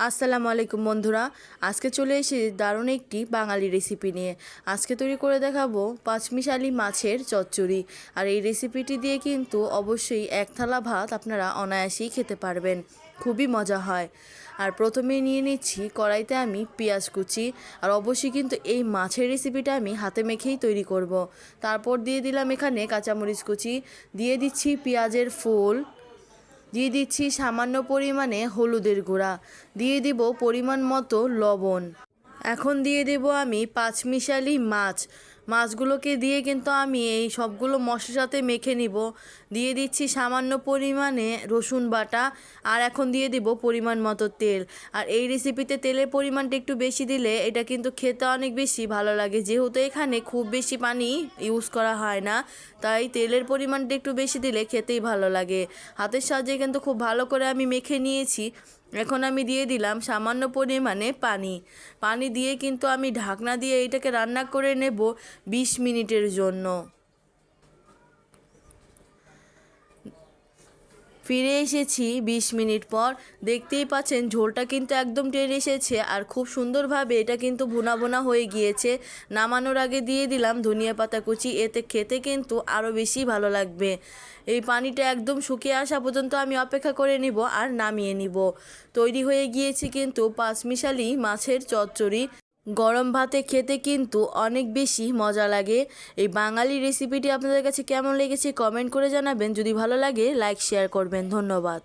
আসসালামু আলাইকুম বন্ধুরা। আজকে চলে এসেছি দারুণ একটি বাঙালি রেসিপি নিয়ে। আজকে তৈরি করে দেখাবো পাঁচমিশালি মাছের চচ্চড়ি। আর এই রেসিপিটি দিয়ে কিন্তু অবশ্যই এক থালা ভাত আপনারা অনায়াসেই খেতে পারবেন, খুবই মজা হয়। আর প্রথমেই নিয়ে নিচ্ছি কড়াইতে আমি পেঁয়াজ কুচি। আর অবশ্যই কিন্তু এই মাছের রেসিপিটা আমি হাতে মেখেই তৈরি করব। তারপর দিয়ে দিলাম এখানে কাঁচামরিচ কুচি, দিয়ে দিচ্ছি পেঁয়াজের ফুল, দিয়ে দিচ্ছি সামান্য পরিমাণে হলুদের গুঁড়া, দিয়ে দিব পরিমাণ মতো লবণ। এখন দিয়ে দেব আমি পাঁচমিশালি মাছগুলোকে দিয়ে কিন্তু আমি এই সবগুলো মশলার সাথে মেখে নিব। দিয়ে দিচ্ছি সামান্য পরিমাণে রসুন বাটা, আর এখন দিয়ে দিব পরিমাণ মতো তেল। আর এই রেসিপিতে তেলের পরিমাণটা একটু বেশি দিলে এটা কিন্তু খেতে অনেক বেশি ভালো লাগে, যেহেতু এখানে খুব বেশি পানি ইউজ করা হয় না, তাই তেলের পরিমাণটা একটু বেশি দিলে খেতেই ভালো লাগে। হাতের সাহায্যে কিন্তু খুব ভালো করে আমি মেখে নিয়েছি। এখন আমি দিয়ে দিলাম সামান্য পরিমাণে পানি দিয়ে কিন্তু আমি ঢাকনা দিয়ে এটাকে রান্না করে নেব 20 মিনিটের জন্য। ফিরে এসেছি 20 মিনিট পর। দেখতেই পাচ্ছেন ঝোলটা কিন্তু একদম টেনে এসেছে আর খুব সুন্দরভাবে এটা কিন্তু ভুনা ভুনা হয়ে গিয়েছে। নামানোর আগে দিয়ে দিলাম ধনিয়া পাতা কুচি, এতে খেতে কিন্তু আরও বেশি ভালো লাগবে। এই পানিটা একদম শুকিয়ে আসা পর্যন্ত আমি অপেক্ষা করে নিব আর নামিয়ে নিব। তৈরি হয়ে গিয়েছে কিন্তু পাঁচমিশালি মাছের চচ্চড়ি। গরম ভাতে খেতে কিন্তু অনেক বেশি মজা লাগে। এই বাঙালি রেসিপিটি আপনাদের কাছে কেমন লেগেছে কমেন্ট করে জানাবেন। যদি ভালো লাগে লাইক শেয়ার করবেন। ধন্যবাদ।